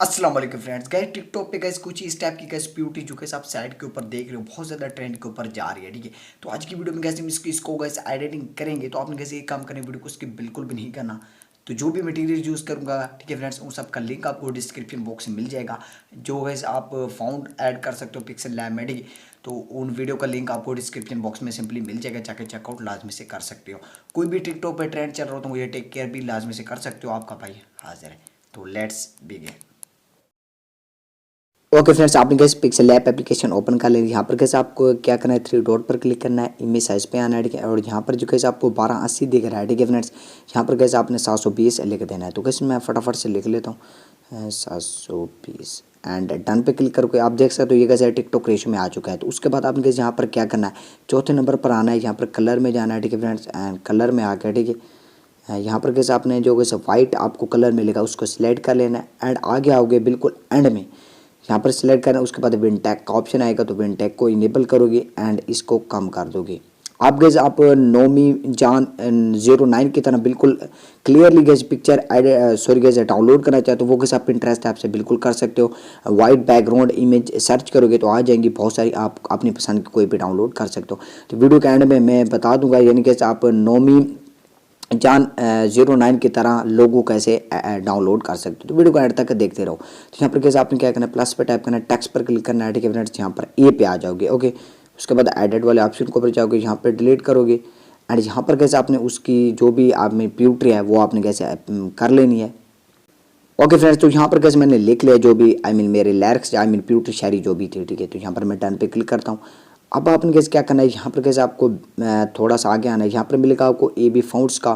अस्सलाम वालेकुम friends. Gas TikTok पे गैस कुछ इस टाइप की गैस ब्यूटी जो गैस आप साइड के ऊपर देख रहे हो बहुत ज़्यादा ट्रेंड के ऊपर जा रही है। ठीक है, तो आज की वीडियो में गैस हम इसको गैस एडिटिंग करेंगे। तो आपने कैसे एक काम करना, वीडियो को स्किप बिल्कुल भी नहीं करना। तो जो भी मटेरियल यूज़ करूंगा, ठीक है फ्रेंड्स, उन सब का लिंक आपको डिस्क्रिप्शन बॉक्स में मिल जाएगा। जो गैस आप फाउंड ऐड कर सकते हो पिक्सल लैब में, ठीक है, तो उन वीडियो का लिंक आपको डिस्क्रिप्शन बॉक्स में सिंपली मिल जाएगा, जाके चेकआउट लाजमी से कर सकते हो। कोई भी टिकटॉक पे ट्रेंड चल रहा हो तो मुझे टेक केयर भी लाजमी से कर सकते हो। आपका भाई हाजिर है, तो लेट्स बिगिन। ओके फ्रेंड्स, आपने कैसे पिक्सल लैब एप्लीकेशन ओपन कर लेंगे। यहाँ पर कैसे आपको क्या करना है, थ्री डॉट पर क्लिक करना है, इमेज साइज पे आना है, ठीक है। और यहाँ पर जो कैसे आपको 1280 दिख रहा है, ठीक है फ्रेंड्स। यहाँ पर कैसे आपने 720 लिख देना है। तो कैसे मैं फटाफट से लिख लेता हूँ 720 एंड डन पे क्लिक करके आप देख सकते हो ये कैसे टिकटॉक रेशो में आ चुका है। तो उसके बाद आपने कैसे यहाँ पर क्या करना है, चौथे नंबर पर आना है, यहाँ पर कलर में जाना है, ठीक है फ्रेंड्स। एंड कलर में आ गया, ठीक है। यहाँ पर कैसे आपने जो कैसे वाइट आपको कलर मिलेगा उसको सिलेक्ट कर लेना है एंड आगे आओगे बिल्कुल एंड में यहाँ पर सिलेक्ट करना है। उसके बाद विंटैग का ऑप्शन आएगा, तो विंटैग को इनेबल करोगे एंड इसको कम कर दोगे। आप गैस आप नोमी जान 09 की तरह बिल्कुल clearly gas picture sorry gas download करना चाहते हो, वो गैस आप पिंटरेस्ट ऐप से बिल्कुल कर सकते हो। वाइट बैकग्राउंड इमेज सर्च करोगे तो आ जाएंगी बहुत सारी, आप अपनी पसंद की कोई भी डाउनलोड कर सकते हो। तो वीडियो के एंड में मैं बता दूंगा, यानी कि आप नोमी जान 09 की तरह लोगो कैसे डाउनलोड कर सकते हो। तो वीडियो को एंड तक देखते रहो। तो यहाँ पर कैसे आपने क्या करना है, प्लस पे टाइप करना है, टेक्स्ट पर क्लिक करना है, ठीक है फ्रेंड्स। यहाँ पर ए पे आ जाओगे, ओके। उसके बाद एडिट वाले ऑप्शन को ऊपर जाओगे, यहाँ पर डिलीट करोगे एंड यहाँ पर कैसे आपने उसकी जो भी आप में ब्यूटी है वो आपने कैसे कर लेनी है। ओके फ्रेंड्स, तो यहाँ पर कैसे मैंने लिख लिया जो भी मेरे लिरिक्स ब्यूटी शायरी जो भी थी, ठीक है। तो यहाँ पर मैं डन पे क्लिक करता हूँ। अब आपने कैसे क्या करना है, यहाँ पर कैसे आपको थोड़ा सा आगे आना है। यहाँ पर मिलेगा आपको ए बी फाउंड्स का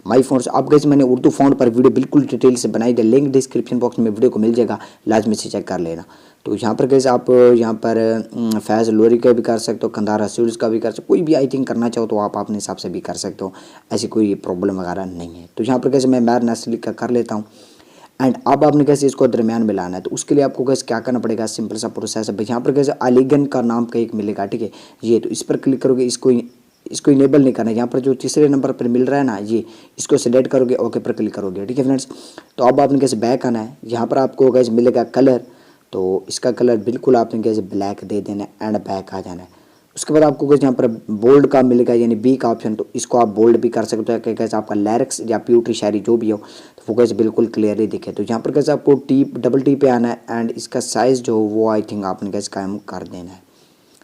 माई फाउंड्स। अब कैसे मैंने उर्दू फाउंड पर वीडियो बिल्कुल डिटेल से बनाई है, लिंक डिस्क्रिप्शन बॉक्स में वीडियो को मिल जाएगा, लाजमी से चेक कर लेना। तो यहाँ पर कैसे आप यहाँ पर फैज़ लोरी का भी कर सकते हो, कंधार रसूल्स का भी कर सकते हो, कोई भी आई थिंक करना चाहो तो आप अपने हिसाब से भी कर सकते हो, ऐसी कोई प्रॉब्लम वगैरह नहीं है। तो यहाँ पर कैसे मैं मैर नस्ली का कर लेता हूँ एंड अब आपने कैसे इसको दरमियान में लाना है। तो उसके लिए आपको कैसे क्या करना पड़ेगा, सिंपल सा प्रोसेस है। यहाँ पर कैसे अलीगन का नाम का एक मिलेगा, ठीक है, ये तो इस पर क्लिक करोगे, इसको इनेबल नहीं करना है। यहाँ पर जो तीसरे नंबर पर मिल रहा है ना, ये इसको सिलेक्ट करोगे, ओके पर क्लिक करोगे, ठीक है फ्रेंड्स। तो अब आपने कैसे बैक आना है, यहाँ पर आपको कैसे मिलेगा कलर, तो इसका कलर बिल्कुल आपने कैसे ब्लैक दे देना है एंड बैक आ जाना है। उसके बाद आपको कुछ यहाँ पर बोल्ड का मिलेगा, यानी बी का ऑप्शन, तो इसको आप बोल्ड भी कर सकते हो, कैसे आपका लिरिक्स या प्यूट्री शायरी जो भी हो तो वो कैसे बिल्कुल क्लियरली दिखे। तो यहाँ पर कैसे आपको डबल टी पे आना है एंड इसका साइज़ जो वो आई थिंक आपने कैसे कायम कर देना है।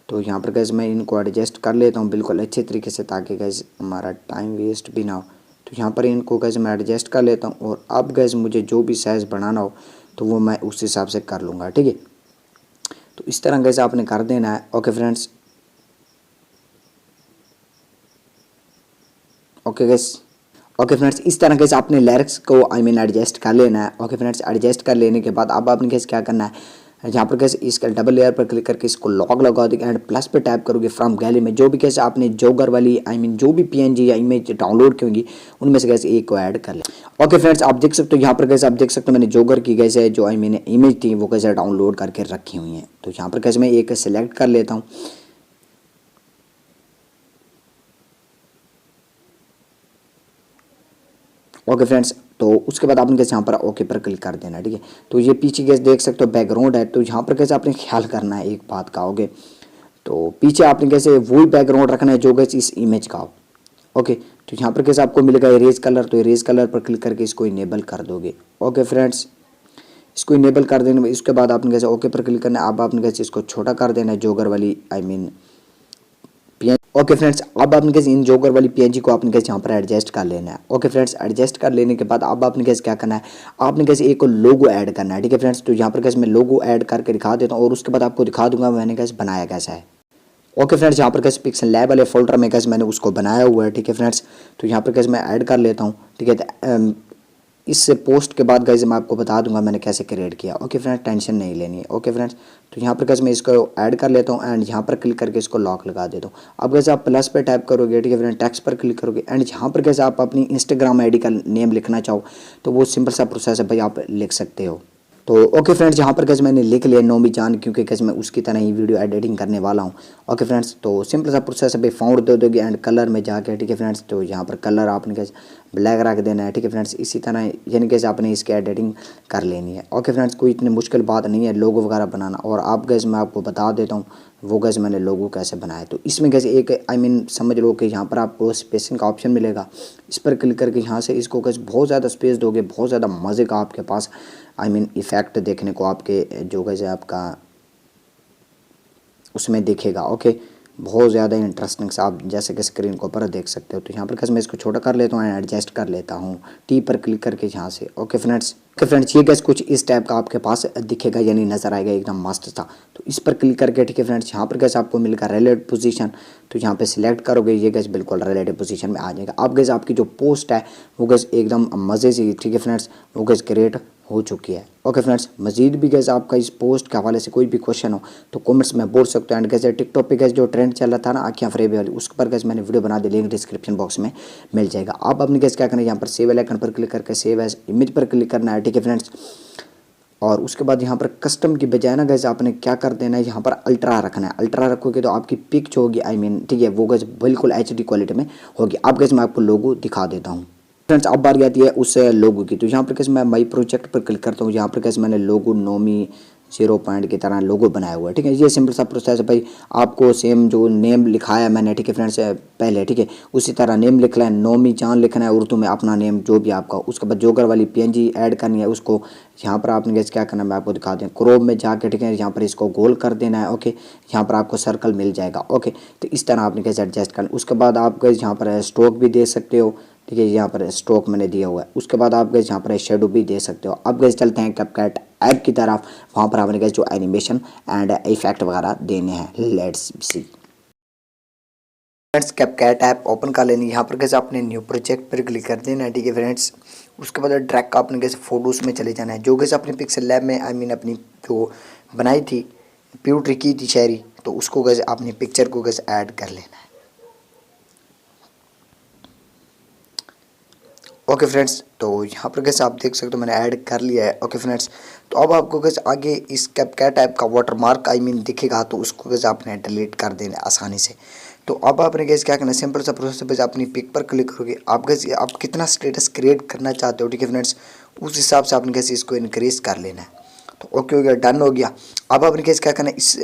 तो यहाँ पर कैसे मैं इनको एडजस्ट कर लेता हूँ बिल्कुल अच्छे तरीके से, ताकि कैसे हमारा टाइम वेस्ट भी ना हो। तो यहाँ पर इनको कैसे मैं एडजस्ट कर लेता हूँ और अब कैसे मुझे जो भी साइज़ बनाना हो तो वो मैं उस हिसाब से कर लूँगा, ठीक है। तो इस तरह कैसे आपने कर देना है। Okay friends, okay gas, okay friends, इस तरह कैसे आपने लिरिक्स को एडजस्ट कर लेना है। ओके फ्रेंड्स, एडजस्ट कर लेने के बाद अब आपने कैसे क्या करना है, यहाँ पर कैसे इसका डबल लेयर पर क्लिक करके इसको लॉक लगा दोगे एंड प्लस पे टैप करोगे फ्रॉम गैलरी में जो भी कैसे आपने जोगर वाली जो भी पीएनजी या इमेज डाउनलोड की होंगी उनमें से कैसे एक को ऐड कर ले। ओके फ्रेंड्स, आप देख सकते हो यहाँ पर कैसे आप देख सकते हो मैंने जोगर की कैसे जो इमेज थी वो कैसे डाउनलोड करके रखी हुई हैं। तो यहाँ पर कैसे मैं एक सेलेक्ट कर लेता हूँ। ओके फ्रेंड्स, तो उसके बाद आपने कैसे यहाँ पर ओके पर क्लिक कर देना, ठीक है। तो ये पीछे कैसे देख सकते हो बैकग्राउंड है, तो यहाँ पर कैसे आपने ख्याल करना है एक बात का। ओके, तो पीछे आपने कैसे वही बैकग्राउंड रखना है जो कैसे इस इमेज का हो। ओके, तो यहाँ पर कैसे आपको मिलेगा इरेज कलर, तो इरेज कलर पर क्लिक करके इसको इनेबल कर दोगे। ओके फ्रेंड्स, इसको इनेबल कर देने इसके बाद आपने कैसे ओके पर क्लिक करना है। अब आपने कैसे इसको छोटा कर देना है जोगर वाली ओके फ्रेंड्स, अब आपने कैसे इन जोकर वाली पीएनजी को आपने कैसे यहाँ पर एडजस्ट कर लेना है। ओके फ्रेंड्स, एडजस्ट कर लेने के बाद अब आपने कैसे क्या करना है, आपने कैसे एक लोगो ऐड करना है, ठीक है फ्रेंड्स। तो यहाँ पर कैसे मैं लोगो ऐड करके दिखा देता हूँ और उसके बाद आपको दिखा दूंगा मैंने कैसे बनाया कैसा है। ओके फ्रेंड्स, यहाँ पर कैसे पिक्सल लैब वाले फोल्डर में कैसे मैंने उसको बनाया हुआ है, ठीक है फ्रेंड्स। तो यहाँ पर कैसे मैं ऐड कर लेता हूँ, ठीक है। इस पोस्ट के बाद गाइस मैं आपको बता दूंगा मैंने कैसे क्रिएट किया। ओके फ्रेंड्स, टेंशन नहीं लेनी है। ओके फ्रेंड्स, तो यहाँ पर कैसे मैं इसको ऐड कर लेता हूँ एंड यहाँ पर क्लिक करके इसको लॉक लगा देता हूँ। अब कैसे आप प्लस पे टाइप करोगे, ठीक है फ्रेंड, टेक्स्ट पर क्लिक करोगे एंड यहाँ पर कैसे आप अपनी इंस्टाग्राम आईडी का नेम लिखना चाहो तो वो सिंपल सा प्रोसेस है भाई, आप लिख सकते हो। तो ओके फ्रेंड्स, यहाँ पर कैसे मैंने लिख लिया नोमी जान, क्योंकि कैसे मैं उसकी तरह ही वीडियो एडिटिंग करने वाला हूँ। ओके फ्रेंड्स, तो सिंपल सा प्रोसेस है, फाउंड दे दोगे एंड कलर में जाके, ठीक है फ्रेंड्स। तो यहाँ पर कलर आपने कैसे ब्लैक रख देना है, ठीक है फ्रेंड्स। इसी तरह यानी कैसे आपने इसकी एडिटिंग कर लेनी है। ओके फ्रेंड्स, कोई इतनी मुश्किल बात नहीं है लोगो वगैरह बनाना। और आप गैस मैं आपको बता देता हूँ वो गैस मैंने लोगो कैसे बनाया। तो इसमें कैसे एक समझ लो कि यहाँ पर आपको स्पेसिंग का ऑप्शन मिलेगा। इस पर क्लिक करके यहाँ से इसको कैसे बहुत ज़्यादा स्पेस दोगे, बहुत ज़्यादा मज़े का आपके पास इफ़ेक्ट देखने को आपके जो कैसे आपका उसमें दिखेगा। ओके, बहुत ज़्यादा इंटरेस्टिंग सा आप जैसे कि स्क्रीन के ऊपर देख सकते हो। तो यहाँ पर कैसे मैं इसको छोटा कर लेता हूँ, एडजस्ट कर लेता हूँ टी पर क्लिक करके यहाँ से। ओके फ्रेंड्स, ये गैस कुछ इस टाइप का आपके पास दिखेगा, यानी नज़र आएगा एकदम मस्त सा। तो इस पर क्लिक करके, ठीक है फ्रेंड्स, यहाँ पर गैस आपको मिलेगा रिलेटिव पोजीशन। तो यहाँ पे सिलेक्ट करोगे, ये गैस बिल्कुल रिलेटिव पोजीशन में आ जाएगा। अब गैस आपकी जो पोस्ट है वो गैस एकदम मज़े से, ठीक है फ्रेंड्स, वो गैस क्रिएट हो चुकी है। ओके फ्रेंड्स, मजीद भी गैस आपका इस पोस्ट के हवाले से कोई भी क्वेश्चन हो तो कमेंट्स में बोल सकते हो। एंड गैस टिकटॉक पे गैस जो ट्रेंड चल रहा था ना आँखें फरेबी वाली, उस पर गैस मैंने वीडियो बना दी, लिंक डिस्क्रिप्शन बॉक्स में मिल जाएगा। आप अपनी गैस क्या करना है, यहाँ पर सेव आइकन पर क्लिक करके सेव एज इमेज पर क्लिक करना है, ठीक है फ्रेंड्स। और उसके बाद यहाँ पर कस्टम की बजाय ना गैस आपने क्या कर देना है, यहाँ पर अल्ट्रा रखना है। अल्ट्रा रखोगे तो आपकी पिक जो होगी ठीक है, वो गैस बिल्कुल HD क्वालिटी में होगी। अब गैस मैं आपको लोगो दिखा देता हूँ फ्रेंड्स। अब बारी आती है उस लोगो की। तो यहाँ पर कैसे मैं माई प्रोजेक्ट पर क्लिक करता हूँ। यहाँ पर कैसे मैंने लोगो नोमी 0 पॉइंट की तरह लोगो बनाया हुआ है, ठीक है। ये सिंपल सा प्रोसेस है भाई, आपको सेम जो नेम लिखाया मैंने, ठीक है फ्रेंड्स, पहले, ठीक है, उसी तरह नेम लिखना है, नोमी जान लिखना है उर्दू में, अपना नेम जो भी आपका। उसके बाद जोगर वाली PNG ऐड करनी है, उसको यहाँ पर आपने कैसे क्या करना है मैं आपको दिखा दूँ। क्रोम में जाके, ठीक है, यहाँ पर इसको गोल कर देना है। ओके, यहाँ पर आपको सर्कल मिल जाएगा। ओके, तो इस तरह आपने कैसे एडजस्ट करना। उसके बाद आप यहाँ पर स्ट्रोक भी दे सकते हो, ठीक है, यहाँ पर स्ट्रोक मैंने दिया हुआ है। उसके बाद आप गैस यहाँ पर शेडो भी दे सकते हो। अब गैस चलते हैं कैपकट ऐप की तरफ, वहाँ पर आपने गैस जो एनिमेशन एंड इफेक्ट वगैरह देने हैं। Let's see friends, CapCut app open कर लेनी। यहाँ पर कैसे आपने न्यू प्रोजेक्ट पर क्लिक कर देना है, ठीक है फ्रेंड्स। उसके बाद ड्रैग का आपने कैसे फोटोज़ में चले जाना है, जो कैसे अपने पिक्सल लैब में अपनी जो बनाई थी प्यूट्री की थी शायरी, तो उसको कैसे अपनी पिक्चर को कैसे ऐड कर लेना है। ओके फ्रेंड्स, तो यहाँ पर कैसे आप देख सकते हो मैंने ऐड कर लिया है। ओके फ्रेंड्स, तो अब आपको कैसे आगे इस कैपकट ऐप का वाटरमार्क दिखेगा, तो उसको कैसे आपने डिलीट कर देना आसानी से। तो अब आपने कैसे क्या करना है, सिंपल सा प्रोसेस है, अपनी पिक पर क्लिक करोगे। आप कैसे आप कितना स्टेटस क्रिएट करना चाहते हो, ठीक है फ्रेंड्स, उस हिसाब से आपने कैसे इसको इनक्रीज कर लेना है। तो ओके हो गया, डन हो गया। अब आपने कैसे क्या करना है, इस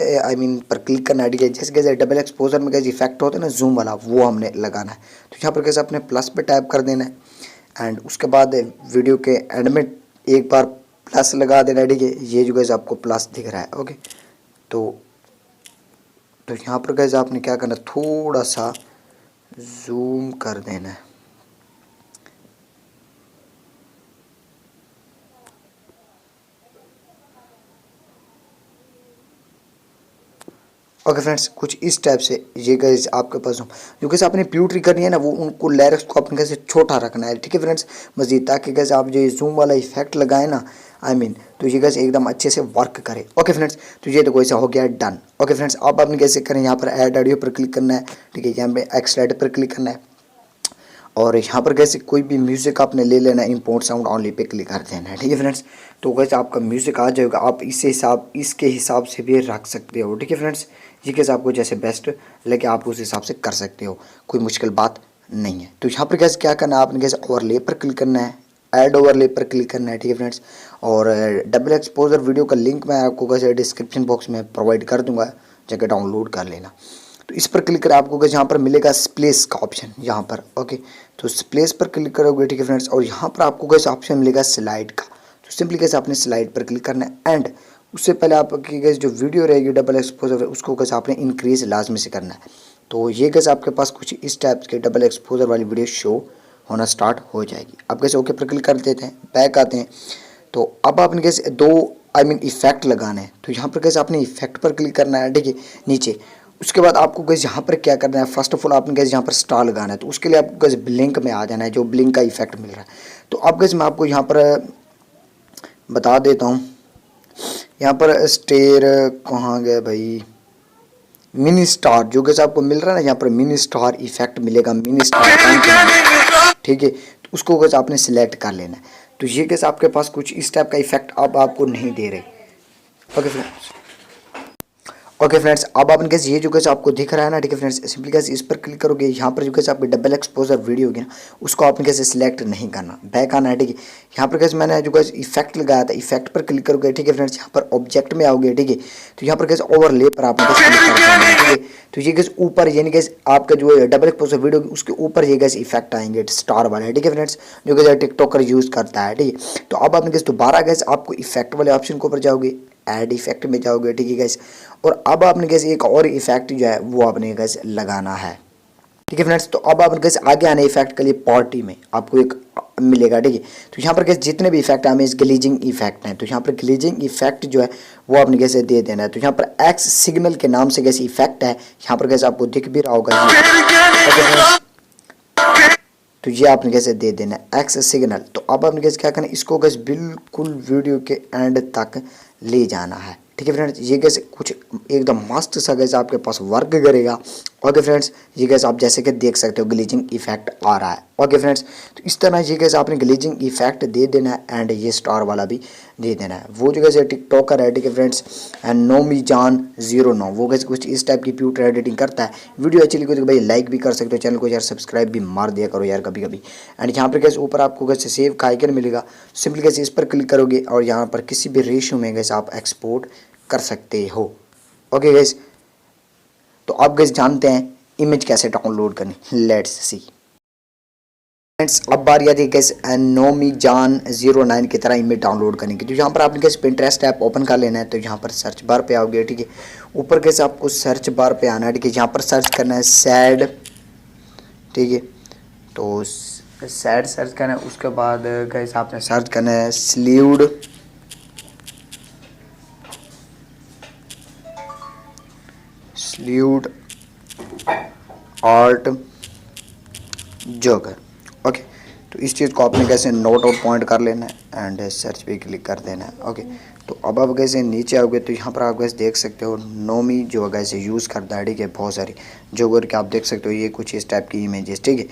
पर क्लिक करना है, ठीक है। जैसे कैसे डबल एक्सपोजर में कैसे इफेक्ट होता है ना जूम वाला, वो हमने लगाना है। तो यहाँ पर कैसे अपने प्लस पे टैप कर देना है एंड उसके बाद वीडियो के एंड में एक बार प्लस लगा देना है, ठीक है। ये जो गैस आपको प्लस दिख रहा है। ओके, तो यहाँ पर गैस आपने क्या करना है, थोड़ा सा जूम कर देना है। ओके फ्रेंड्स, कुछ इस टाइप से ये गैस आपके पास जो कैसे आपने प्यूट्री करनी है ना, वो उनको लिरिक्स को अपने कैसे छोटा रखना है, ठीक है फ्रेंड्स, मजीद, ताकि कैसे आप जो जूम वाला इफेक्ट लगाए ना तो ये कैसे एकदम अच्छे से वर्क करे। ओके फ्रेंड्स, तो ये तो कैसा हो गया डन। ओके फ्रेंड्स, अब आपने कैसे करें, यहाँ पर ऐड ऑडियो पर क्लिक करना है, ठीक है, यहाँ पे एक्सलेट पर क्लिक करना है और यहाँ पर कैसे कोई भी म्यूज़िक आपने ले लेना है, इंपोर्ट साउंड ऑनली पे क्लिक कर देना है, ठीक है फ्रेंड्स। तो कैसे आपका म्यूज़िक आ जाएगा, आप इसके हिसाब से भी रख सकते हो, ठीक है फ्रेंड्स। ये कैसे आपको जैसे बेस्ट लगे आप उस हिसाब से कर सकते हो, कोई मुश्किल बात नहीं है। तो यहाँ पर कैसे क्या करना है, आपने कैसे ओवरले पर क्लिक करना है, ऐड ओवरले पर क्लिक करना है, ठीक है फ्रेंड्स। और डबल एक्सपोजर वीडियो का लिंक मैं आपको कैसे डिस्क्रिप्शन बॉक्स में प्रोवाइड कर दूँगा, जाकर डाउनलोड कर लेना। तो इस पर क्लिक कर आपको यहाँ पर मिलेगा स्प्लेस का ऑप्शन, यहाँ पर। ओके, तो स्प्लेस पर क्लिक करोगे, ठीक है फ्रेंड्स, और यहाँ पर आपको कैसे ऑप्शन मिलेगा स्लाइड का। तो सिंपली कैसे आपने स्लाइड पर क्लिक करना है एंड उससे पहले आपकी कैसे जो वीडियो रहेगी डबल एक्सपोजर उसको कैसे आपने इंक्रीज लाजमी से करना है। तो ये कैसे आपके पास कुछ इस टाइप के डबल एक्सपोजर वाली वीडियो शो होना स्टार्ट हो जाएगी। अब कैसे ओके पर क्लिक कर देते हैं, बैक आते हैं। तो अब आपने कैसे दो इफेक्ट लगाना है। तो यहाँ पर कैसे आपने इफेक्ट पर क्लिक करना है, ठीक है, नीचे। उसके बाद आपको कैसे यहाँ पर क्या करना है, फर्स्ट ऑफ ऑल आपने कैसे यहाँ पर स्टार लगाना है। तो उसके लिए आपको कैसे ब्लिंक में आ जाना है, जो ब्लिंक का इफेक्ट मिल रहा है। तो अब कैसे मैं आपको यहाँ पर बता देता हूँ, यहाँ पर स्टेर कहाँ गए भाई, मिनी स्टार जो कैसे आपको मिल रहा है ना, यहाँ पर मिनी स्टार इफेक्ट मिलेगा, मिनी स्टार, ठीक है। तो उसको कैसे आपने सिलेक्ट कर लेना है। तो ये कैसे आपके पास कुछ इस टाइप का इफेक्ट अब आपको नहीं दे रहे। ओके फ्रेंड्स अब आपने कैसे ये जो कैसे आपको दिख रहा है ना, ठीक है फ्रेंड्स, सिंपली कैसे इस पर क्लिक करोगे, यहाँ पर जो कैसे आपकी डबल एक्सपोजर वीडियो होगी ना, उसको आपने कैसे सिलेक्ट नहीं करना, बैक आना है, ठीक है। यहाँ पर कैसे मैंने जो कैसे इफेक्ट लगाया था, इफेक्ट पर क्लिक करोगे, ठीक है फ्रेंड्स, यहाँ पर ऑब्जेक्ट में आओगे, ठीक है। तो यहाँ पर कैसे ओवरले पर आपने कैसे क्लिक करना है, ठीक है। तो ये कैसे ऊपर यानी कैसे आपका जो डबल एक्सपोजर वीडियो होगी उसके ऊपर ये कैसे इफेक्ट आएंगे स्टार वाले, ठीक है फ्रेंड्स, जो कैसे टिकटॉकर यूज़ करता है, ठीक है। तो अब आपने कैसे दोबारा कैसे आपको इफेक्ट वाले ऑप्शन के ऊपर जाओगे, ऐड इफेक्ट में जाओगे, ठीक है गाइस, और अब आपने कैसे एक और इफेक्ट जो है वो आपने कैसे लगाना है, ठीक है फ्रेंड्स। तो अब आपने कैसे आगे आने इफेक्ट के लिए पार्टी में आपको एक मिलेगा, ठीक है। तो यहाँ पर कैसे जितने भी इफेक्ट हमें इस ग्लीजिंग इफेक्ट हैं, तो यहाँ पर ग्लीजिंग इफेक्ट जो है वो आपने कैसे दे देना है। तो यहाँ पर एक्स सिग्नल के नाम से कैसे इफेक्ट है, यहाँ पर कैसे आपको दिख भी रहा होगा, तो ये आपने कैसे दे देना है एक्स सिग्नल। तो अब आपने कैसे क्या करना है, इसको कैसे बिल्कुल वीडियो के एंड तक ले जाना है, ठीक है फ्रेंड्स। ये कैसे कुछ एकदम मस्त सा कैसे आपके पास वर्क करेगा। ओके फ्रेंड्स, ये कैसे आप जैसे कि देख सकते हो ग्लीजिंग इफेक्ट आ रहा है। ओके फ्रेंड्स, तो इस तरह ये कैसे आपने ग्लीजिंग इफेक्ट दे देना है एंड ये स्टार वाला भी दे देना है। वो जो कैसे टिकटॉकर है, ठीक है फ्रेंड्स, एंड नोमी जान 09, वो कैसे कुछ इस टाइप की प्यूटर एडिटिंग करता है। वीडियो अच्छी लगी तो भाई लाइक भी कर सकते हो, चैनल को यार सब्सक्राइब भी मार दिया करो यार कभी कभी। एंड यहाँ पर कैसे ऊपर आपको कैसे सेव का आइकन मिलेगा, सिंपली कैसे इस पर क्लिक करोगे और यहाँ पर किसी भी रेशियो में कैसे आप एक्सपोर्ट कर सकते हो। ओके गाइस, तो आप गाइस जानते हैं इमेज कैसे डाउनलोड करनी, लेट्स सी फ्रेंड्स। अब बारी आती है कैसे नोमी जान 09 की तरह इमेज डाउनलोड करने की। तो यहाँ पर आपने कैसे पिंटरेस्ट ऐप ओपन कर लेना है। तो यहाँ पर सर्च बार पे आओगे, ठीक है, ऊपर कैसे आपको सर्च बार पे आना है, ठीक है। यहाँ पर सर्च करना है सैड, ठीक है, तो सैड सर्च करना है। उसके बाद कैसे आपने सर्च करना है sleeved, sleeved art joker. Okay, तो इस चीज़ को आपने कैसे नोट आउट पॉइंट कर लेना है एंड सर्च पे क्लिक कर देना है। ओके, तो अब आप कैसे नीचे आओगे तो यहाँ पर आप कैसे देख सकते हो नोमी जो कैसे यूज़ करता है, ठीक है, बहुत सारी जोकर के आप देख सकते हो, ये कुछ इस टाइप की इमेजेस, ठीक है।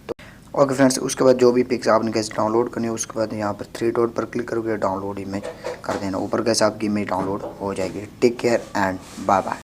तो ओके फ्रेंड्स, उसके बाद जो भी पिक्स आपने कैसे डाउनलोड करनी है, उसके बाद यहाँ पर 3 डॉट पर क्लिक करोगे, डाउनलोड इमेज कर देना, ऊपर कैसे आपकी इमेज डाउनलोड हो जाएगी। Take care and bye bye.